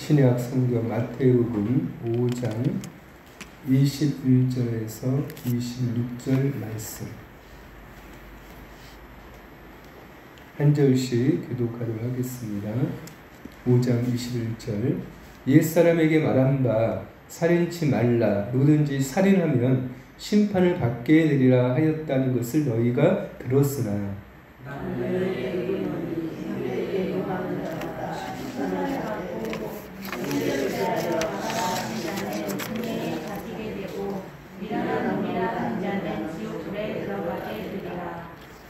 신약 성경 마태복음 5장 21절에서 26절 말씀 한 절씩 교독하도록 하겠습니다. 5장 21절 옛사람에게 말한 바 살인치 말라 누구든지 살인하면 심판을 받게 되리라 하였다는 것을 너희가 들었으나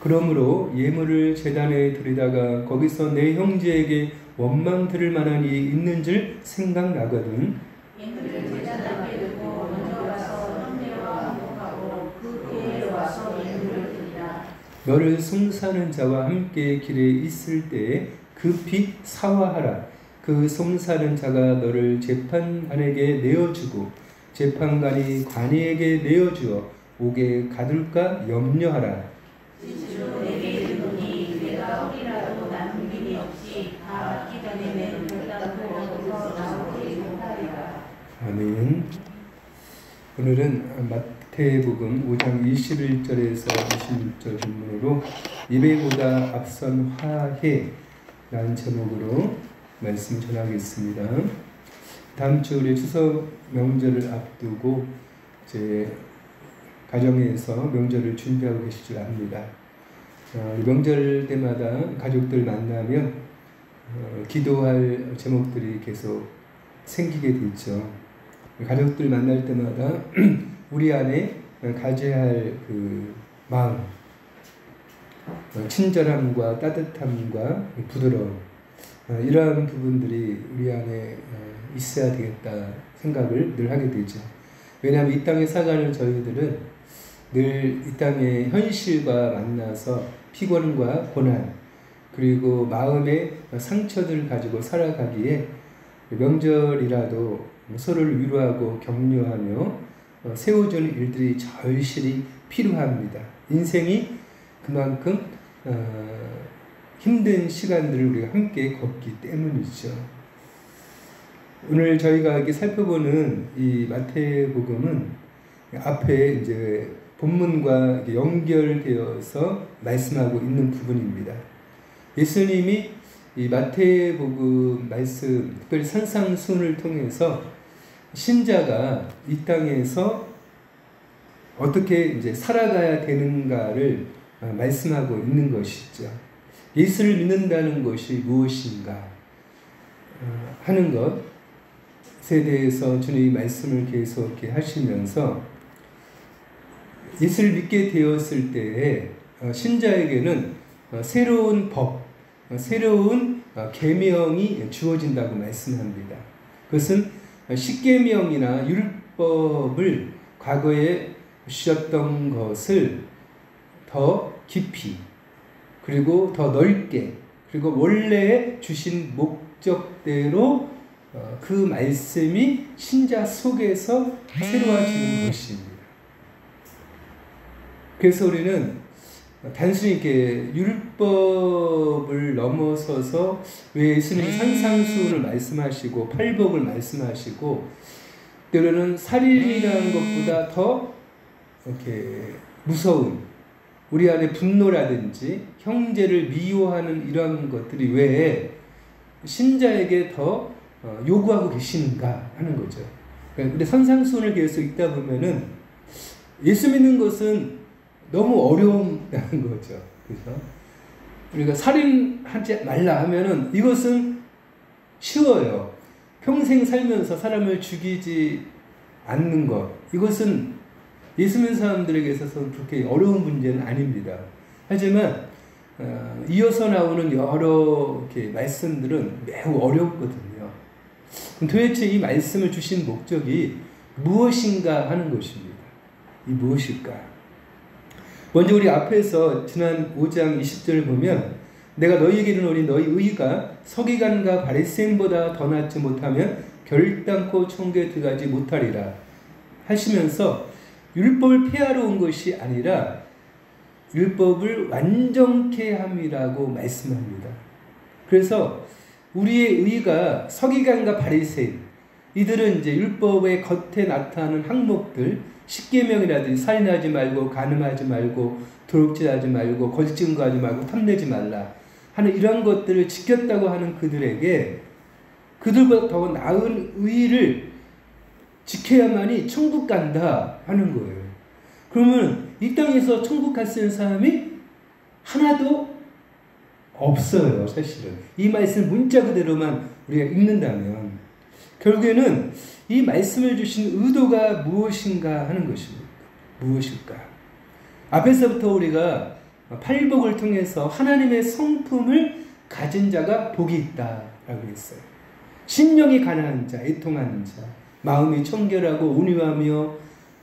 그러므로 예물을 제단에 드리다가 거기서 내 형제에게 원망 들을 만한 일이 있는 줄 생각나거든 예물을 제단에 두고 먼저 가서 형제와 화목하고 그 후에 와서 예물을 드리라. 너를 송사하는 자와 함께 길에 있을 때에 급히 사화하라. 그 송사하는 자가 너를 재판관에게 내어주고 재판관이 관이에게 내어주어 옥에 가둘까 염려하라. 진실로 내게 이르노니 내가 혹이라도 남김이 없이 다 받기 전에는 결단코 거기서 나오지 못하리라. 아멘. 오늘은 마태복음 5장 21절에서 26절 본문으로 예배보다 앞선 화해라는 제목으로 말씀 전하겠습니다. 다음 주 우리 추석 명절을 앞두고 이제 가정에서 명절을 준비하고 계실 줄 압니다. 명절 때마다 가족들 만나면 기도할 제목들이 계속 생기게 되죠. 가족들 만날 때마다 우리 안에 가져야 할 그 마음, 친절함과 따뜻함과 부드러움, 이러한 부분들이 우리 안에 있어야 되겠다 생각을 늘 하게 되죠. 왜냐하면 이 땅에 살아가는 저희들은 늘 이 땅의 현실과 만나서 피곤과 고난 그리고 마음의 상처들을 가지고 살아가기에 명절이라도 서로를 위로하고 격려하며 세워주는 일들이 절실히 필요합니다. 인생이 그만큼 힘든 시간들을 우리가 함께 걷기 때문이죠. 오늘 저희가 이렇게 살펴보는 이 마태복음은 앞에 이제 본문과 연결되어서 말씀하고 있는 부분입니다. 예수님이 이 마태복음 말씀, 특별히 산상수훈을 통해서 신자가 이 땅에서 어떻게 이제 살아가야 되는가를 말씀하고 있는 것이죠. 예수를 믿는다는 것이 무엇인가 하는 것에 대해서 주님이 말씀을 계속 이렇게 하시면서 예수를 믿게 되었을 때에 신자에게는 새로운 법, 새로운 계명이 주어진다고 말씀합니다. 그것은 십계명이나 율법을 과거에 주셨던 것을 더 깊이 그리고 더 넓게 그리고 원래 주신 목적대로 그 말씀이 신자 속에서 새로워지는 것입니다. 그래서 우리는 단순히 이렇게 율법을 넘어서서 왜 예수님이 산상수훈을 말씀하시고 팔복을 말씀하시고 때로는 살인이라는 것보다 더 이렇게 무서운 우리 안에 분노라든지 형제를 미워하는 이런 것들이 왜 신자에게 더 요구하고 계시는가 하는 거죠. 근데 산상수훈을 계속 읽다 보면은 예수 믿는 것은 너무 어려운다는 거죠. 그래서 우리가 살인하지 말라 하면은 이것은 쉬워요. 평생 살면서 사람을 죽이지 않는 것. 이것은 예수 믿는 사람들에게 있어서는 그렇게 어려운 문제는 아닙니다. 하지만 이어서 나오는 여러 이렇게 말씀들은 매우 어렵거든요. 그럼 도대체 이 말씀을 주신 목적이 무엇인가 하는 것입니다. 이 무엇일까? 먼저 우리 앞에서 지난 5장 20절을 보면 내가 너희에게 이르노니 너희 의가 서기관과 바리새인보다 더 낫지 못하면 결단코 천국에 들어가지 못하리라 하시면서 율법을 폐하러 온 것이 아니라 율법을 완전케 함이라고 말씀합니다. 그래서 우리의 의가 서기관과 바리새인, 이들은 이제 율법의 겉에 나타나는 항목들, 십계명이라든지 살인하지 말고, 간음하지 말고, 도둑질하지 말고, 거짓 증거하지 말고, 탐내지 말라 하는 이런 것들을 지켰다고 하는 그들에게 그들보다 더 나은 의를 지켜야만이 천국 간다 하는 거예요. 그러면 이 땅에서 천국 갈 수 있는 사람이 하나도 없어요, 사실은. 이 말씀 문자 그대로만 우리가 읽는다면. 결국에는 이 말씀을 주신 의도가 무엇인가 하는 것입니다. 무엇일까? 앞에서부터 우리가 팔복을 통해서 하나님의 성품을 가진 자가 복이 있다라고 했어요. 심령이 가난한 자, 애통하는 자, 마음이 청결하고 온유하며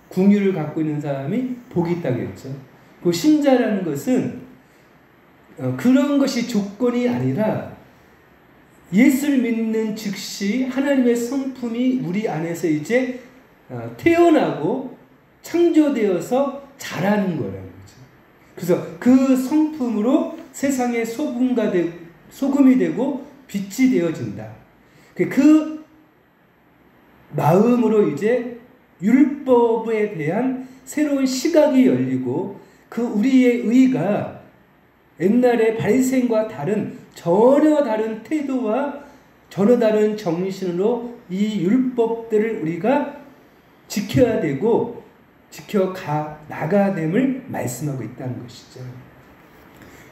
궁유를 갖고 있는 사람이 복이 있다고 했죠. 그 신자라는 것은 그런 것이 조건이 아니라 예수를 믿는 즉시 하나님의 성품이 우리 안에서 이제 태어나고 창조되어서 자라는 거라는 거죠. 그래서 그 성품으로 세상의 소금이 되고 빛이 되어진다. 그 마음으로 이제 율법에 대한 새로운 시각이 열리고 그 우리의 의가 옛날의 바리새인과 다른 전혀 다른 태도와 전혀 다른 정신으로 이 율법들을 우리가 지켜야 되고 지켜가 나가야 됨을 말씀하고 있다는 것이죠.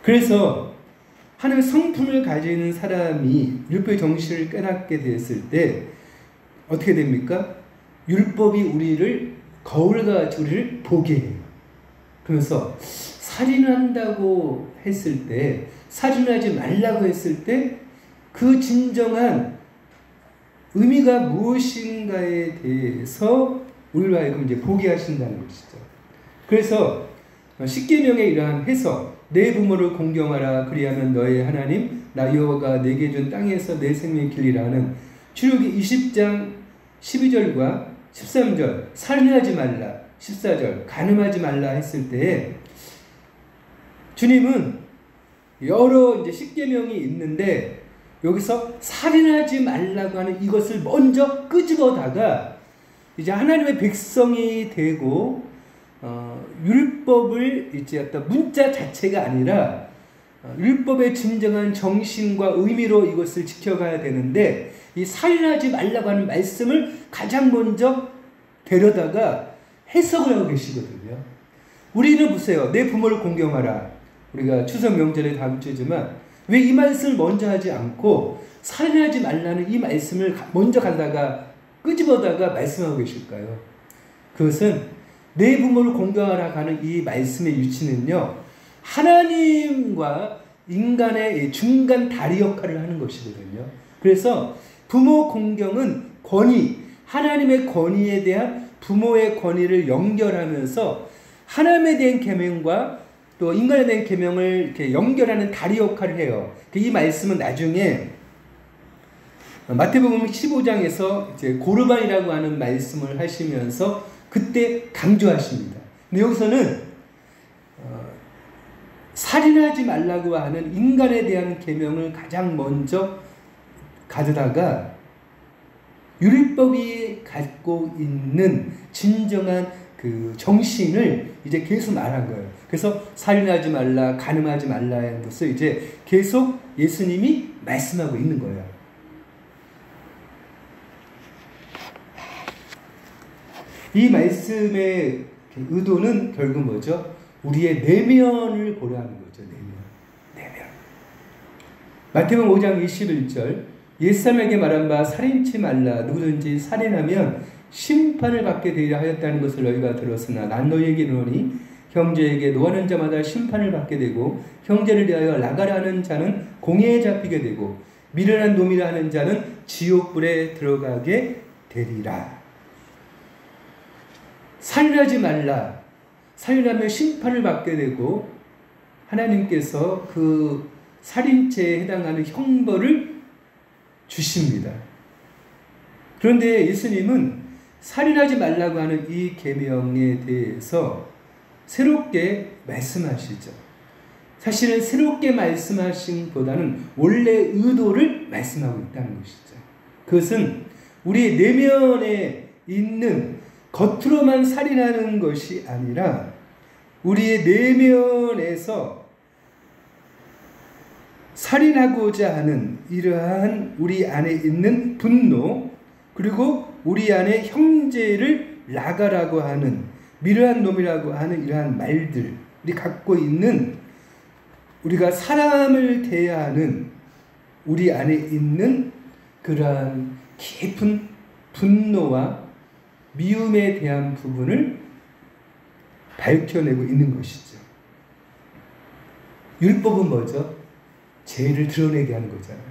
그래서 하나님의 성품을 가지는 사람이 율법의 정신을 깨닫게 되었을 때 어떻게 됩니까? 율법이 우리를 거울같이 우리를 보게 해요. 그래서 살인한다고 했을 때, 살인하지 말라고 했을 때 그 진정한 의미가 무엇인가에 대해서 우리로 하여금 이제 보게 하신다는 것이죠. 그래서 십계명의 이러한 해석, 내 부모를 공경하라 그리하면 너의 하나님 나 여호와가 내게 준 땅에서 내 생명의 길이라는 출애굽기 20장 12절과 13절 살인하지 말라 14절 간음하지 말라 했을 때 주님은 여러 이제 십계명이 있는데 여기서 살인하지 말라고 하는 이것을 먼저 끄집어다가 이제 하나님의 백성이 되고 율법을 이제 어떤 문자 자체가 아니라 율법의 진정한 정신과 의미로 이것을 지켜가야 되는데 이 살인하지 말라고 하는 말씀을 가장 먼저 데려다가 해석을 하고 계시거든요. 우리는 보세요. 내 부모를 공경하라. 우리가 추석 명절에 다음 주지만 왜 이 말씀을 먼저 하지 않고 살인하지 말라는 이 말씀을 먼저 가다가 끄집어다가 말씀하고 계실까요? 그것은 내 부모를 공경하라 하는 이 말씀의 위치는요. 하나님과 인간의 중간 다리 역할을 하는 것이거든요. 그래서 부모 공경은 권위, 하나님의 권위에 대한 부모의 권위를 연결하면서 하나님에 대한 계명과 또 인간에 대한 계명을 이렇게 연결하는 다리 역할을 해요. 이 말씀은 나중에 마태복음 15장에서 이제 고르반이라고 하는 말씀을 하시면서 그때 강조하십니다. 근데 여기서는 살인하지 말라고 하는 인간에 대한 계명을 가장 먼저 가져다가 율법이 갖고 있는 진정한 그 정신을 이제 계속 말한 거예요. 그래서 살인하지 말라, 간음하지 말라 하는 것을 이제 계속 예수님이 말씀하고 있는 거예요. 이 말씀의 의도는 결국 뭐죠? 우리의 내면을 보라는 거죠. 내면. 마태복음 5장 21절 옛사람에게 말한 바 살인치 말라 누구든지 살인하면 심판을 받게 되리라 하였다는 것을 너희가 들었으나 난 너희에게 이르노니 형제에게 노하는 자마다 심판을 받게 되고 형제를 위하여 나가라 하는 자는 공회에 잡히게 되고 미련한 놈이라 하는 자는 지옥불에 들어가게 되리라. 살인하지 말라. 살인하면 심판을 받게 되고 하나님께서 그 살인죄에 해당하는 형벌을 주십니다. 그런데 예수님은 살인하지 말라고 하는 이 계명에 대해서 새롭게 말씀하시죠. 사실은 새롭게 말씀하신 보다는 원래 의도를 말씀하고 있다는 것이죠. 그것은 우리 내면에 있는 겉으로만 살인하는 것이 아니라 우리의 내면에서 살인하고자 하는 이러한 우리 안에 있는 분노, 그리고 우리 안에 형제를 나가라고 하는 미련한 놈이라고 하는 이러한 말들이 갖고 있는, 우리가 사람을 대하는 우리 안에 있는 그러한 깊은 분노와 미움에 대한 부분을 밝혀내고 있는 것이죠. 율법은 뭐죠? 죄를 드러내게 하는 거잖아요.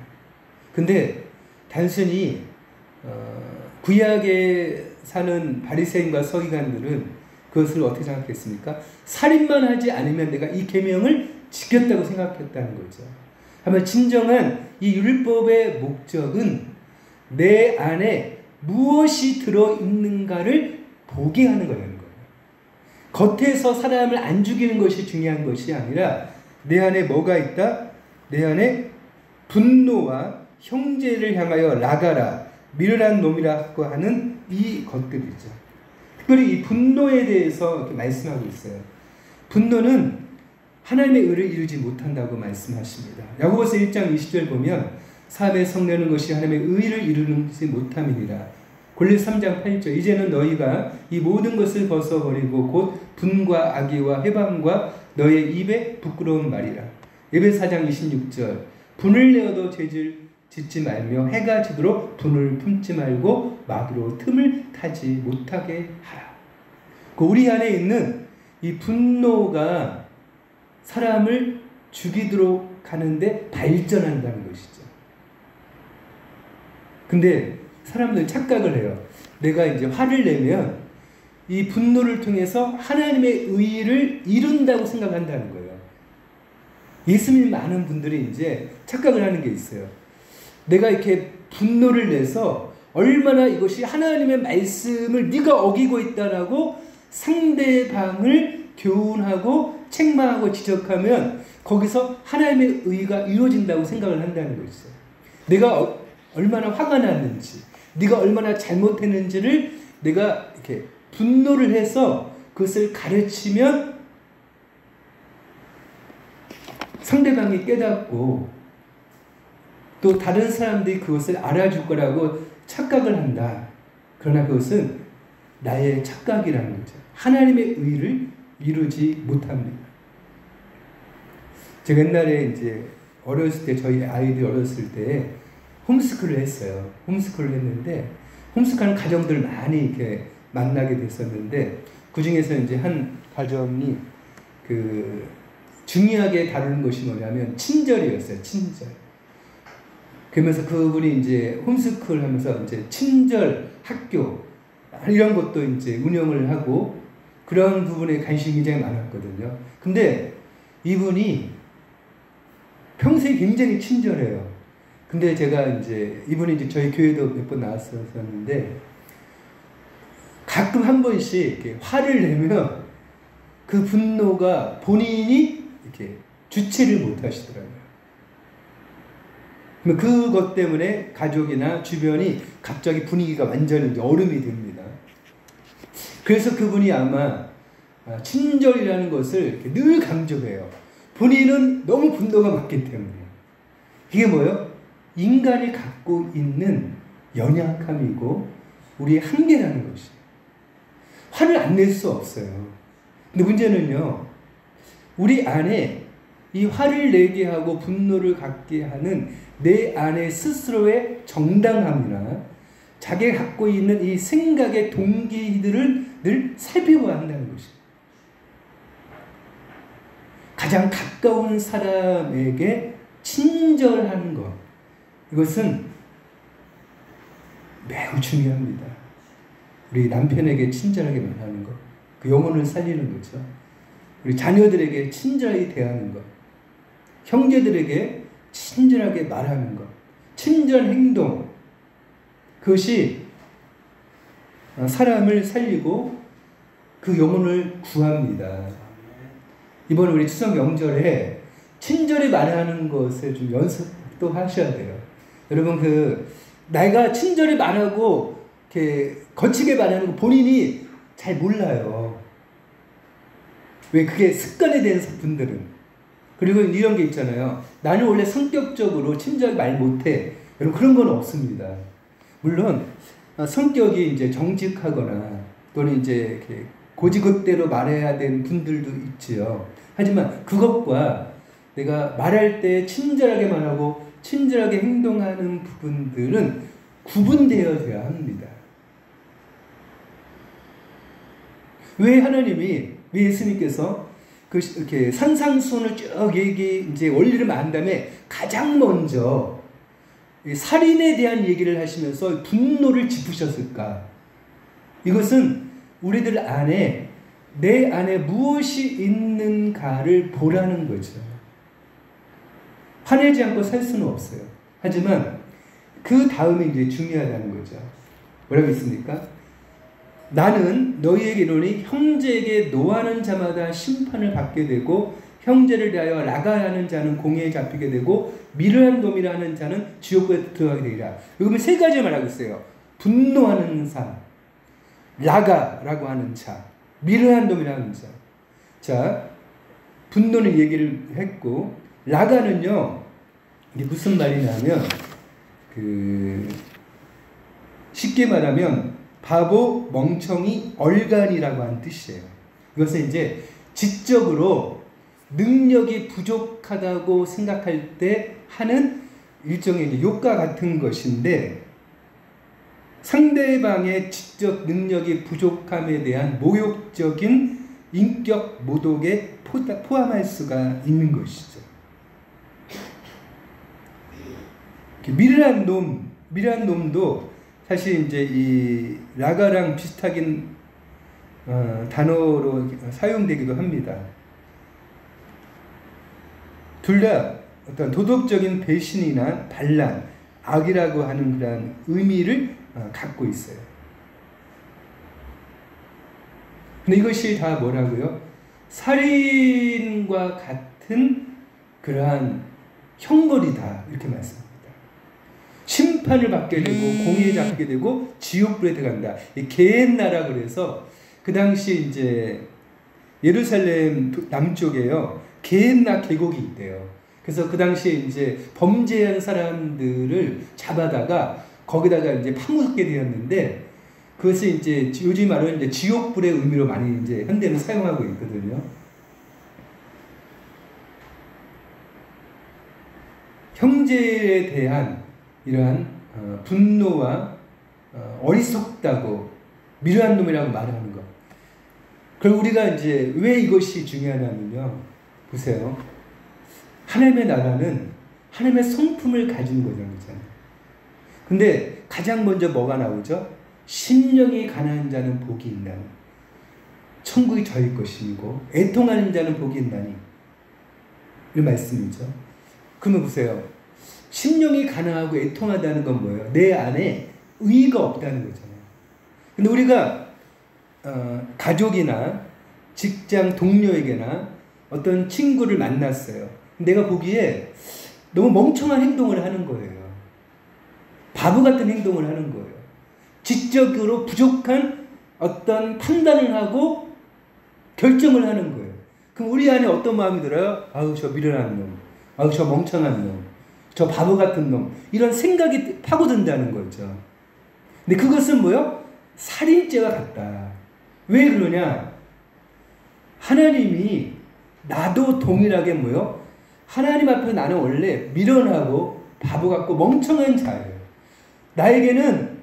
근데 단순히 구약에 사는 바리새인과 서기관들은 그것을 어떻게 생각했습니까? 살인만 하지 않으면 내가 이 계명을 지켰다고 생각했다는 거죠. 하지만 진정한 이 율법의 목적은 내 안에 무엇이 들어있는가를 보게 하는 거라는 거예요. 겉에서 사람을 안 죽이는 것이 중요한 것이 아니라 내 안에 뭐가 있다? 내 안에 분노와 형제를 향하여 나가라, 미련한 놈이라고 하는 이 것들이죠. 특별히 이 분노에 대해서 이렇게 말씀하고 있어요. 분노는 하나님의 의를 이루지 못한다고 말씀하십니다. 야고보서 1장 20절 보면 사람의 성내는 것이 하나님의 의를 이루지 못함이니라. 골로새 3장 8절 이제는 너희가 이 모든 것을 벗어버리고 곧 분과 악의와 해방과 너의 입에 부끄러운 말이라. 에베소 4장 26절 분을 내어도 죄질 짓지 말며 해가 지도록 분을 품지 말고 마귀로 틈을 타지 못하게 하라. 우리 안에 있는 이 분노가 사람을 죽이도록 하는데 발전한다는 것이죠. 근데 사람들은 착각을 해요. 내가 이제 화를 내면 이 분노를 통해서 하나님의 의를 이룬다고 생각한다는 거예요. 예수 믿는 많은 분들이 이제 착각을 하는 게 있어요. 내가 이렇게 분노를 내서 얼마나 이것이 하나님의 말씀을 네가 어기고 있다라고 상대방을 교훈하고 책망하고 지적하면 거기서 하나님의 의가 이루어진다고 생각을 한다는 것이죠. 내가 얼마나 화가 났는지, 네가 얼마나 잘못했는지를 내가 이렇게 분노를 해서 그것을 가르치면 상대방이 깨닫고 또 다른 사람들이 그것을 알아줄 거라고 착각을 한다. 그러나 그것은 나의 착각이라는 거죠. 하나님의 의를 이루지 못합니다. 제가 옛날에 이제 어렸을 때 저희 아이들이 어렸을 때 홈스쿨을 했어요. 홈스쿨을 했는데 홈스쿨하는 가정들 많이 이렇게 만나게 됐었는데 그 중에서 이제 한 가정이 중요하게 다루는 것이 뭐냐면 친절이었어요. 친절. 그러면서 그분이 이제 홈스쿨 하면서 이제 친절 학교 이런 것도 이제 운영을 하고 그런 부분에 관심이 굉장히 많았거든요. 근데 이분이 평소에 굉장히 친절해요. 근데 제가 이분이 이제 저희 교회도 몇 번 나왔었는데 가끔 한 번씩 이렇게 화를 내면 그 분노가 본인이 이렇게 주체를 못 하시더라고요. 그것 때문에 가족이나 주변이 갑자기 분위기가 완전히 얼음이 됩니다. 그래서 그분이 아마 친절이라는 것을 늘 강조해요. 본인은 너무 분노가 많기 때문에. 이게 뭐예요? 인간이 갖고 있는 연약함이고 우리의 한계라는 것이. 화를 안 낼 수 없어요. 근데 문제는요, 우리 안에 이 화를 내게 하고 분노를 갖게 하는 내 안에 스스로의 정당함이나 자기가 갖고 있는 이 생각의 동기들을 늘 살펴봐야 한다는 것입니다. 가장 가까운 사람에게 친절하는 것, 이것은 매우 중요합니다. 우리 남편에게 친절하게 말하는 것, 그 영혼을 살리는 거죠. 우리 자녀들에게 친절하게 대하는 것, 형제들에게 친절하게 말하는 것, 친절 행동, 그것이 사람을 살리고 그 영혼을 구합니다. 이번 우리 추석 명절에 친절히 말하는 것을 좀 연습도 하셔야 돼요. 여러분 내가 친절히 말하고 이렇게 거칠게 말하는 거 본인이 잘 몰라요. 왜 그게 습관이 된 분들은. 그리고 이런 게 있잖아요. 나는 원래 성격적으로 친절히 말 못해. 여러분 그런 건 없습니다. 물론 성격이 이제 정직하거나 또는 이제 이렇게 고지것대로 말해야 되는 분들도 있지요. 하지만 그것과 내가 말할 때 친절하게 말하고 친절하게 행동하는 부분들은 구분되어야 합니다. 왜 예수님께서 이렇게 산상수훈을 쭉 이제 원리를 말한 다음에 가장 먼저 살인에 대한 얘기를 하시면서 분노를 짚으셨을까? 이것은 우리들 안에 내 안에 무엇이 있는가를 보라는 거죠. 화내지 않고 살 수는 없어요. 하지만 그 다음에 이제 중요하다는 거죠. 뭐라고 했습니까? 나는 너희에게 이르노니 형제에게 노하는 자마다 심판을 받게 되고 형제를 대하여 라가하는 자는 공회에 잡히게 되고 미르한 놈이라 하는 자는 지옥에 들어가게 되리라. 여기 세 가지 말하고 있어요. 분노하는 사, 라가라고 하는 자, 미르한 놈이라는 자. 자, 분노는 얘기를 했고 라가는요, 이게 무슨 말이냐면 쉽게 말하면 바보, 멍청이, 얼간이라고 하는 뜻이에요. 이것은 이제 지적으로 능력이 부족하다고 생각할 때 하는 일종의 이제 욕과 같은 것인데 상대방의 지적 능력이 부족함에 대한 모욕적인 인격 모독에 포함할 수가 있는 것이죠. 미련한 놈도 사실 이제 이 라가랑 비슷하긴 단어로 사용되기도 합니다. 둘 다 어떤 도덕적인 배신이나 반란, 악이라고 하는 그런 의미를 갖고 있어요. 근데 이것이 다 뭐라고요? 살인과 같은 그러한 형벌이다 이렇게 말씀합니다. 심판을 받게 되고 공의에 잡히게 되고 지옥불에 들어간다. 이 게헨나라 그래서 그 당시 이제 예루살렘 남쪽에요 게헨나 계곡이 있대요. 그래서 그 당시에 이제 범죄한 사람들을 잡아다가 거기다가 이제 파묻게 되었는데 그것을 이제 요즘 말로는 이제 지옥불의 의미로 많이 이제 현대는 사용하고 있거든요. 형제에 대한 이러한 분노와 어리석다고 미련한 놈이라고 말하는 것. 그럼 우리가 이제 왜 이것이 중요하냐면요. 보세요. 하나님의 나라는 하나님의 성품을 가진 거잖아요. 근데 가장 먼저 뭐가 나오죠? 심령이 가난한 자는 복이 있나니 천국이 저희 것이고 애통하는 자는 복이 있나니 이 말씀이죠. 그러면 보세요. 심령이 가난하고 애통하다는 건 뭐예요? 내 안에 의의가 없다는 거잖아요. 근데 우리가 가족이나 직장 동료에게나 어떤 친구를 만났어요. 내가 보기에 너무 멍청한 행동을 하는 거예요. 바보 같은 행동을 하는 거예요. 지적으로 부족한 어떤 판단을 하고 결정을 하는 거예요. 그럼 우리 안에 어떤 마음이 들어요? 아우 저 미련한 놈, 아우 저 멍청한 놈, 저 바보 같은 놈, 이런 생각이 파고든다는 거죠. 근데 그것은 뭐요? 살인죄와 같다. 왜 그러냐? 하나님이 나도 동일하게 뭐요? 하나님 앞에 나는 원래 미련하고 바보 같고 멍청한 자예요. 나에게는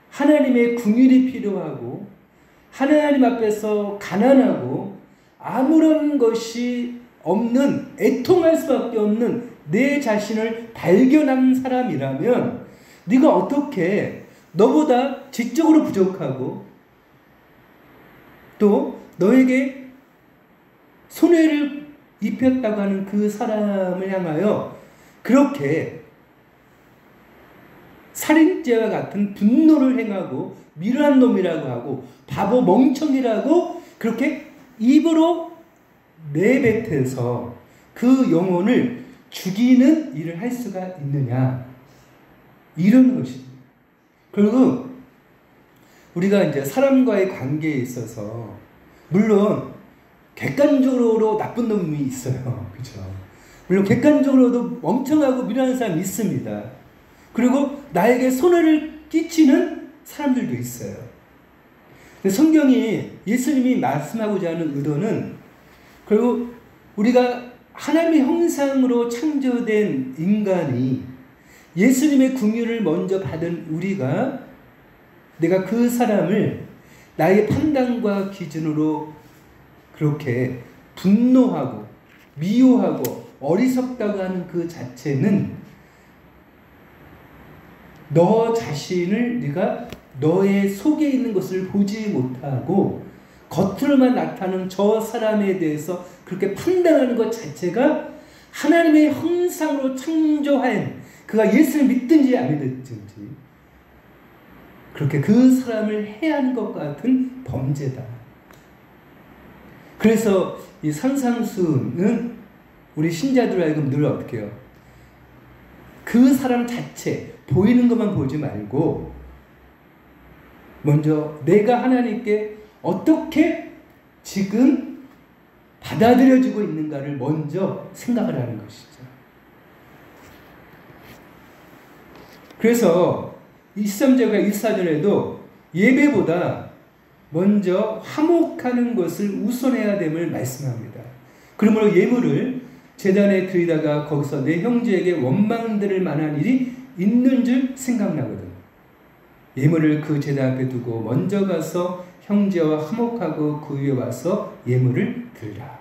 하나님의 긍휼이 필요하고 하나님 앞에서 가난하고 아무런 것이 없는 애통할 수밖에 없는 내 자신을 발견한 사람이라면 네가 어떻게 너보다 지적으로 부족하고 또 너에게 손해를 입혔다고 하는 그 사람을 향하여 그렇게 살인죄와 같은 분노를 행하고 미련한 놈이라고 하고 바보 멍청이라고 그렇게 입으로 내뱉어서 그 영혼을 죽이는 일을 할 수가 있느냐. 이런 것입니다. 결국 우리가 이제 사람과의 관계에 있어서 물론 객관적으로 나쁜 놈이 있어요. 그죠? 물론 객관적으로도 멍청하고 미련한 사람이 있습니다. 그리고 나에게 손해를 끼치는 사람들도 있어요. 근데 성경이 예수님이 말씀하고자 하는 의도는 결국 우리가 하나님의 형상으로 창조된 인간이 예수님의 긍휼을 먼저 받은 우리가 내가 그 사람을 나의 판단과 기준으로 그렇게 분노하고 미워하고 어리석다고 하는 그 자체는 너 자신을 네가 너의 속에 있는 것을 보지 못하고 겉으로만 나타나는 저 사람에 대해서 그렇게 판단하는 것 자체가 하나님의 형상으로 창조한 그가 예수를 믿든지 안 믿든지 그렇게 그 사람을 해하는 것 같은 범죄다. 그래서 이 산상수는 우리 신자들 알고 늘 어떻게 해요? 그 사람 자체 보이는 것만 보지 말고 먼저 내가 하나님께 어떻게 지금 받아들여지고 있는가를 먼저 생각을 하는 것이죠. 그래서 23절과 24절에도 예배보다 먼저 화목하는 것을 우선해야 됨을 말씀합니다. 그러므로 예물을 제단에 드리다가 거기서 내 형제에게 원망들을 만한 일이 있는 줄 생각나거든. 예물을 그 제단 앞에 두고 먼저 가서 형제와 화목하고 그 위에 와서 예물을 드리라.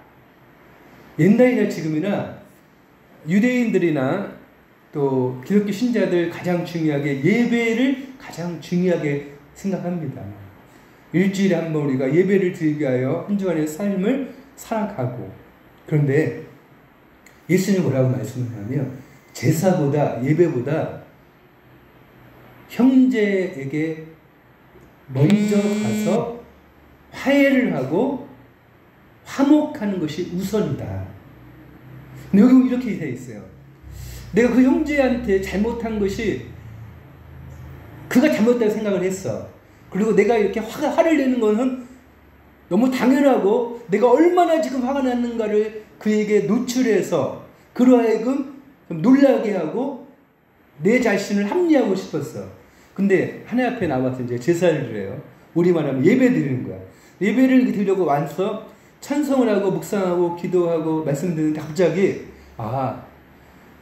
옛날이나 지금이나 유대인들이나 또 기독교 신자들 가장 중요하게 예배를 가장 중요하게 생각합니다. 일주일에 한 번 우리가 예배를 드리기 위하여 한 주간의 삶을 살아가고, 그런데 예수님 뭐라고 말씀하냐면 제사보다 예배보다 형제에게 먼저 가서 화해를 하고 화목하는 것이 우선이다. 근데 여기 이렇게 되어 있어요. 내가 그 형제한테 잘못한 것이 그가 잘못됐다고 생각을 했어. 그리고 내가 이렇게 화를 내는 것은 너무 당연하고 내가 얼마나 지금 화가 났는가를 그에게 노출해서 그로 하여금 좀 놀라게 하고 내 자신을 합리하고 싶었어. 근데 하나님 앞에 나와서 이제 제사를 드려요. 우리만 하면 예배 드리는 거야. 예배를 드리려고 와서 찬송을 하고 묵상하고 기도하고 말씀 듣는데 갑자기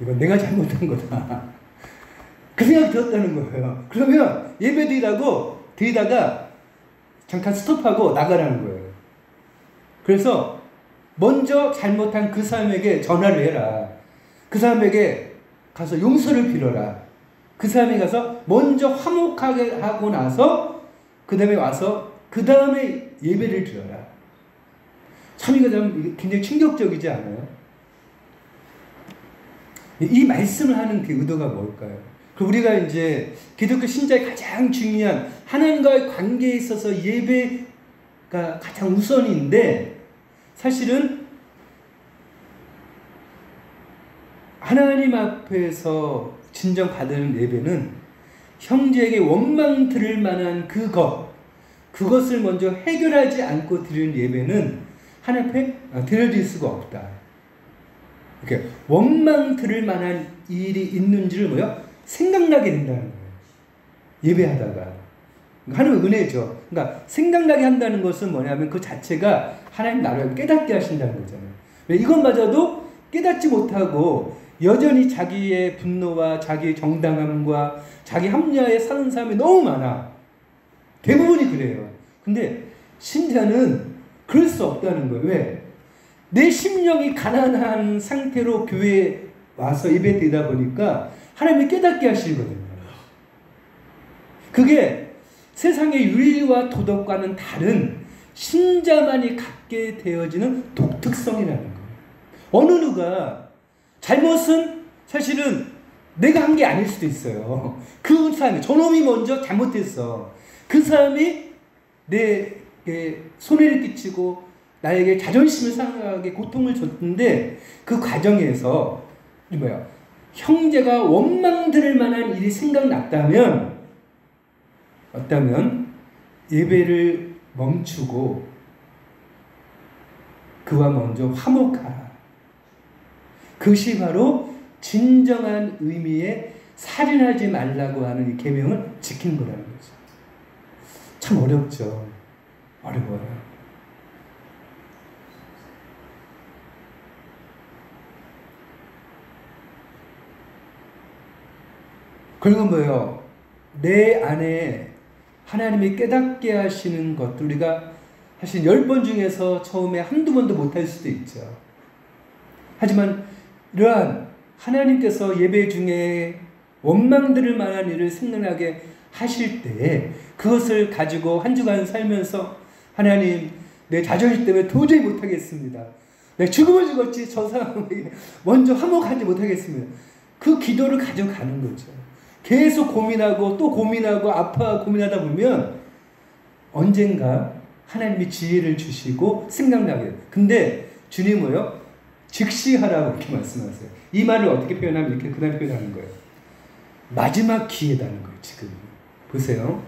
이건 내가 잘못한 거다. 그 생각이 들었다는 거예요. 그러면 예배 드리다가 잠깐 스톱하고 나가라는 거예요. 그래서 먼저 잘못한 그 사람에게 전화를 해라. 그 사람에게 가서 용서를 빌어라. 그 사람이 가서 먼저 화목하게 하고 나서 그 다음에 와서 그 다음에 예배를 드려라. 참 이거 굉장히 충격적이지 않아요? 이 말씀을 하는 그 의도가 뭘까요? 우리가 이제 기독교 신자의 가장 중요한 하나님과의 관계에 있어서 예배가 가장 우선인데 사실은 하나님 앞에서 진정 받는 예배는 형제에게 원망 들을 만한 그것을 먼저 해결하지 않고 드리는 예배는 하나님 앞에 드려질 수가 없다. 이렇게 원망 들을 만한 일이 있는지를 생각나게 된다는 거예요. 예배하다가. 하나님의 은혜죠. 그러니까 생각나게 한다는 것은 뭐냐면 그 자체가 하나님 나라를 깨닫게 하신다는 거잖아요. 이것마저도 깨닫지 못하고 여전히 자기의 분노와 자기의 정당함과 자기 합리화에 사는 사람이 너무 많아. 대부분이 그래요. 근데 신자는 그럴 수 없다는 거예요. 왜? 내 심령이 가난한 상태로 교회에 와서 예배 드리다 보니까 하나님이 깨닫게 하시거든요. 그게 세상의 윤리와 도덕과는 다른 신자만이 갖게 되어지는 독특성이라는 거예요. 어느 누가 잘못은 사실은 내가 한 게 아닐 수도 있어요. 그 사람이, 저놈이 먼저 잘못했어. 그 사람이 내게 손해를 끼치고 나에게 자존심을 상하게 고통을 줬는데 그 과정에서 형제가 원망 들을 만한 일이 생각났다면 예배를 멈추고 그와 먼저 화목하라. 그것이 바로 진정한 의미의 살인하지 말라고 하는 이 계명을 지킨 거라는 거죠. 참 어렵죠. 어려워요. 그리고 뭐예요? 내 안에 하나님이 깨닫게 하시는 것들, 우리가 사실 10번 중에서 처음에 한두 번도 못할 수도 있죠. 하지만 이러한 하나님께서 예배 중에 원망 들을 만한 일을 생각나게 하실 때에 그것을 가지고 한 주간 살면서 하나님, 내 자존심 때문에 도저히 못하겠습니다. 내가 죽으면 죽었지 저 사람에게 먼저 화목하지 못하겠습니다. 그 기도를 가져가는 거죠. 계속 고민하고 또 고민하고 아파하고 고민하다 보면 언젠가 하나님이 지혜를 주시고 생각나게 돼요. 근데 주님 뭐요? 즉시 하라고 이렇게 말씀하세요. 이 말을 어떻게 표현하면 이렇게 그 다음에 표현하는 거예요. 마지막 기회다는 거예요. 지금 보세요.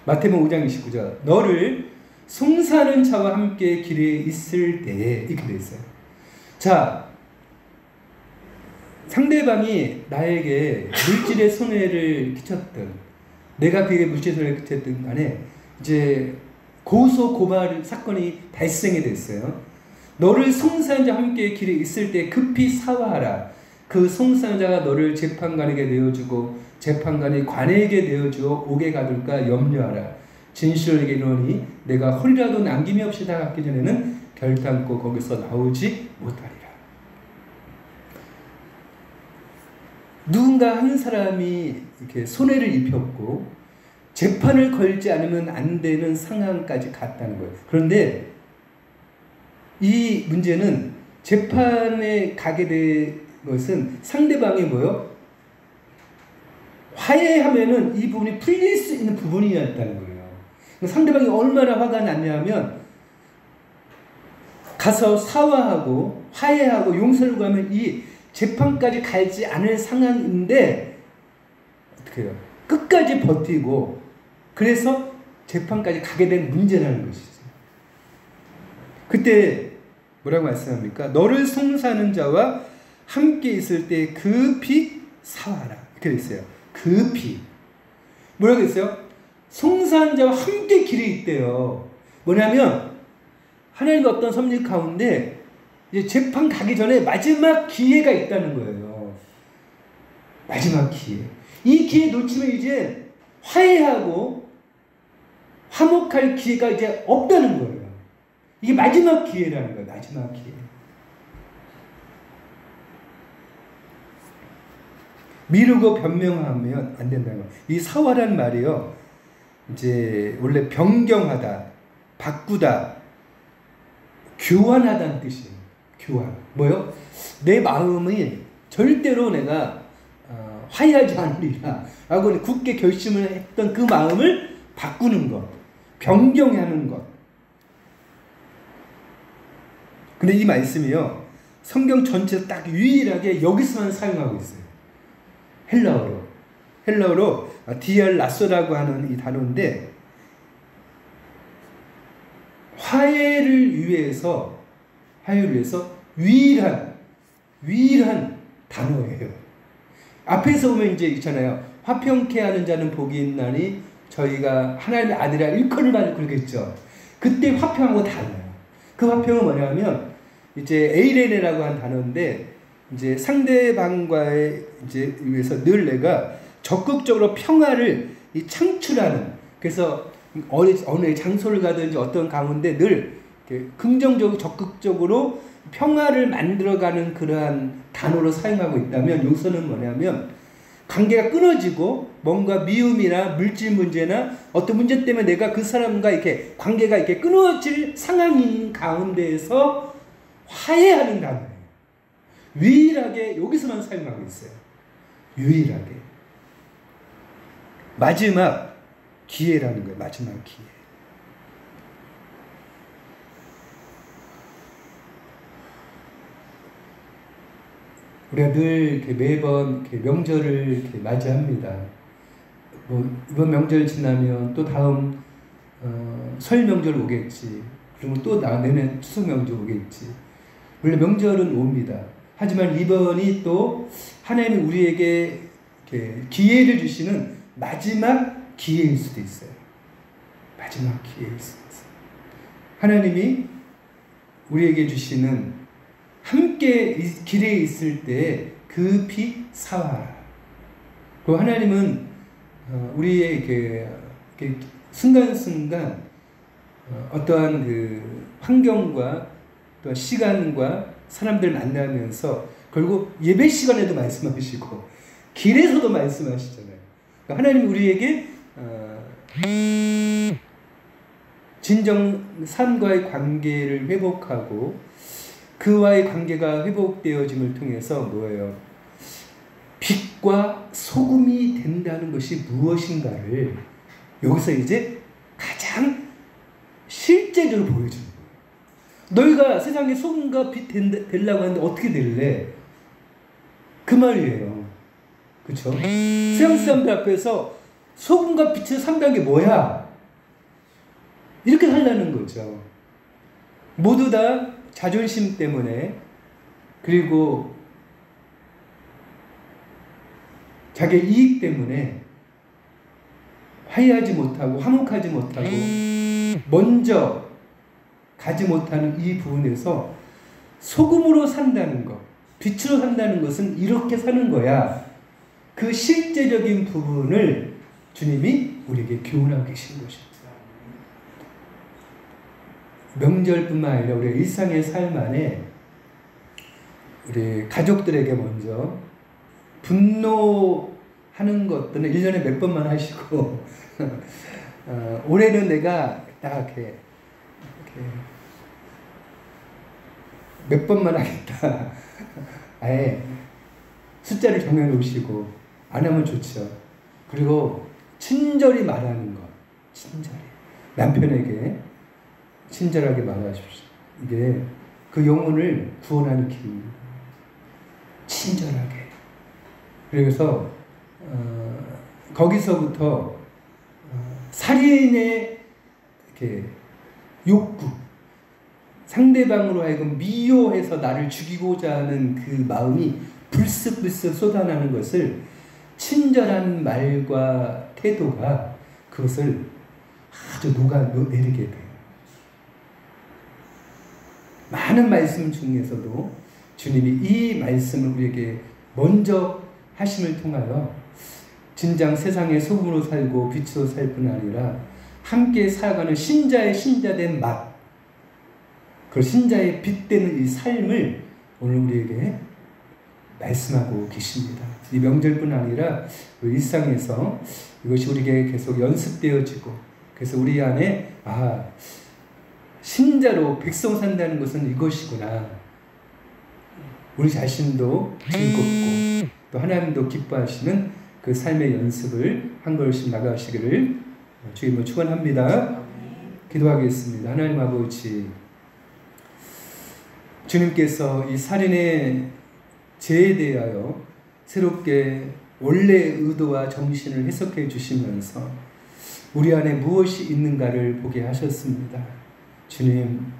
마태복음 5장 29절 너를 송사하는 자와 함께 길에 있을 때에 이렇게 돼 있어요. 자, 상대방이 나에게 물질의 손해를 끼쳤든 내가 그에게 물질의 손해를 끼쳤든 간에 이제 고소 고발 사건이 발생이 됐어요. 너를 송사한 자와 함께 길에 있을 때 급히 사화하라. 그 송사한 자가 너를 재판관에게 내어주고 재판관이 관에게 내어주어 옥에 가둘까 염려하라. 진실을 이르노니 내가 허리라도 남김이 없이 다가기 전에는 결단코 거기서 나오지 못하리라. 누군가 한 사람이 이렇게 손해를 입혔고 재판을 걸지 않으면 안 되는 상황까지 갔다는 거예요. 그런데 이 문제는 재판에 가게 된 것은 상대방이 뭐요? 화해하면은 이 부분이 풀릴 수 있는 부분이었다는 거예요. 상대방이 얼마나 화가 났냐면 가서 사과하고 화해하고 용서를 구하면 이 재판까지 가지 않을 상황인데 어떻게 해요? 끝까지 버티고 그래서 재판까지 가게 된 문제라는 것이죠. 그때 뭐라고 말씀합니까? 너를 송사하는 자와 함께 있을 때 급히 사와라. 이렇게 됐어요. 급히. 뭐라고 했어요? 송사하는 자와 함께 길이 있대요. 뭐냐면 하나님과 어떤 섭리 가운데 이제 재판 가기 전에 마지막 기회가 있다는 거예요. 마지막 기회. 이 기회 놓치면 이제 화해하고 화목할 기회가 이제 없다는 거예요. 이게 마지막 기회라는 거예요. 마지막 기회. 미루고 변명하면 안 된다는 거예요. 이 사화란 말이요. 이제 원래 변경하다, 바꾸다, 교환하다는 뜻이에요. 교환. 뭐요? 내 마음이 절대로 내가 화해하지 않으리라 라고 굳게 결심을 했던 그 마음을 바꾸는 것, 변경하는 것. 근데 이 말씀이요, 성경 전체에서 딱 유일하게 여기서만 사용하고 있어요. 헬라어로 디알라소라고 하는 이 단어인데 화해를 위해서 유일한 단어예요. 앞에서 보면 이제 있잖아요. 화평케 하는 자는 복이 있나니 저희가 하나님의 아들이라 일컬을 받을 그러겠죠. 그때 화평하고 달라요. 그 화평은 뭐냐면 이제 에이레네라고 하는 단어인데 이제 상대방과의 이제 위해서 늘 내가 적극적으로 평화를 창출하는, 그래서 어느 장소를 가든지 어떤 가운데 늘 긍정적으로 적극적으로 평화를 만들어가는 그러한 단어로 사용하고 있다면, 요소는 뭐냐면 관계가 끊어지고 뭔가 미움이나 물질 문제나 어떤 문제 때문에 내가 그 사람과 이렇게 관계가 이렇게 끊어질 상황인 가운데에서 화해하는 단어예요. 유일하게 여기서만 사용하고 있어요. 유일하게. 마지막 기회라는 거예요. 마지막 기회. 우리가 늘 이렇게 매번 이렇게 명절을 이렇게 맞이합니다. 뭐 이번 명절 지나면 또 다음 설 명절 오겠지. 그리고 또 내년 추석 명절 오겠지. 원래 명절은 옵니다. 하지만 이번이 또 하나님이 우리에게 이렇게 기회를 주시는 마지막 기회일 수도 있어요. 마지막 기회일 수도 있어요. 하나님이 우리에게 주시는 함께 길에 있을 때 급히 사와라. 그리고 하나님은 우리의 순간순간 어떠한 그 환경과 또 시간과 사람들 만나면서 결국 예배 시간에도 말씀하시고 길에서도 말씀하시잖아요. 그러니까 하나님 우리에게 진정 삶과의 관계를 회복하고 그와의 관계가 회복되어짐을 통해서 뭐예요? 빛과 소금이 된다는 것이 무엇인가를 여기서 이제 가장 실제적으로 보여주는 거예요. 너희가 세상에 소금과 빛 되려고 하는데 어떻게 될래? 그 말이에요. 그렇죠? 세상 사람들 앞에서 소금과 빛을 산다는 게 뭐야? 이렇게 살라는 거죠. 모두 다 자존심 때문에 그리고 자기의 이익 때문에 화해하지 못하고 화목하지 못하고 먼저 가지 못하는 이 부분에서 소금으로 산다는 것, 빛으로 산다는 것은 이렇게 사는 거야. 그 실제적인 부분을 주님이 우리에게 교훈하고 계신 것입니다. 명절뿐만 아니라 우리 일상의 삶 안에 우리 가족들에게 먼저 분노하는 것들은 1년에 몇 번만 하시고 올해는 내가 딱 이렇게 몇 번만 하겠다. 아예 숫자를 정해놓으시고 안 하면 좋죠. 그리고 친절히 말하는 것. 친절히. 남편에게 친절하게 말하십시오. 이게 그 영혼을 구원하는 길입니다. 친절하게. 그래서 거기서부터 살인의 이렇게 욕구, 상대방으로 하여금 미워해서 나를 죽이고자 하는 그 마음이 불쑥불쑥 쏟아나는 것을 친절한 말과 태도가 그것을 아주 녹아내리게 돼요. 많은 말씀 중에서도 주님이 이 말씀을 우리에게 먼저 하심을 통하여 진정 세상의 소금으로 살고 빛으로 살 뿐 아니라 함께 살아가는 신자의 신자된 맛, 그 신자의 빛되는 이 삶을 오늘 우리에게 말씀하고 계십니다. 이 명절뿐 아니라 일상에서 이것이 우리에게 계속 연습되어지고 그래서 우리 안에 신자로 백성 산다는 것은 이것이구나. 우리 자신도 즐겁고 또 하나님도 기뻐하시는 그 삶의 연습을 한 걸씩 나가시기를 주님을 축원합니다. 기도하겠습니다. 하나님 아버지, 주님께서 이 살인의 죄에 대하여 새롭게 원래의 의도와 정신을 해석해 주시면서 우리 안에 무엇이 있는가를 보게 하셨습니다. 주님,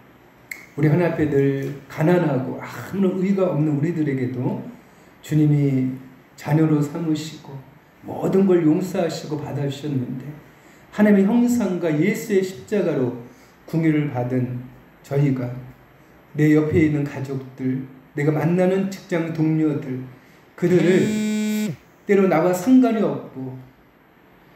우리 하나님 앞에 늘 가난하고 아무런 의가 없는 우리들에게도 주님이 자녀로 삼으시고 모든 걸 용서하시고 받아주셨는데 하나님의 형상과 예수의 십자가로 긍휼을 받은 저희가 내 옆에 있는 가족들, 내가 만나는 직장 동료들, 그들을 때로 나와 상관이 없고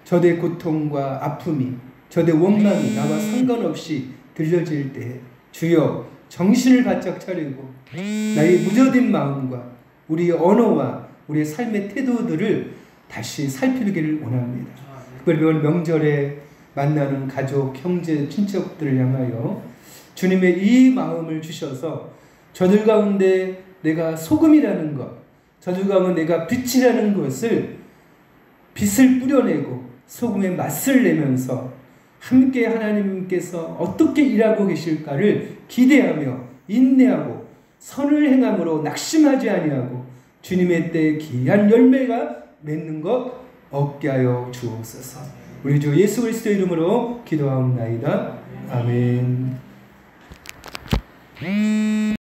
저들의 고통과 아픔이, 저들의 원망이 나와 상관없이 들려질 때 주여 정신을 바짝 차리고 나의 무뎌진 마음과 우리의 언어와 우리의 삶의 태도들을 다시 살피기를 원합니다. 특별히 이번 명절에 만나는 가족, 형제, 친척들을 향하여 주님의 이 마음을 주셔서 저들 가운데 내가 소금이라는 것, 저들 가운데 내가 빛이라는 것을 빛을 뿌려내고 소금의 맛을 내면서 함께 하나님께서 어떻게 일하고 계실까를 기대하며 인내하고 선을 행함으로 낙심하지 아니하고 주님의 때에 귀한 열매가 맺는 것 얻게 하여 주옵소서. 우리 주 예수 그리스도 이름으로 기도하옵나이다. 아멘.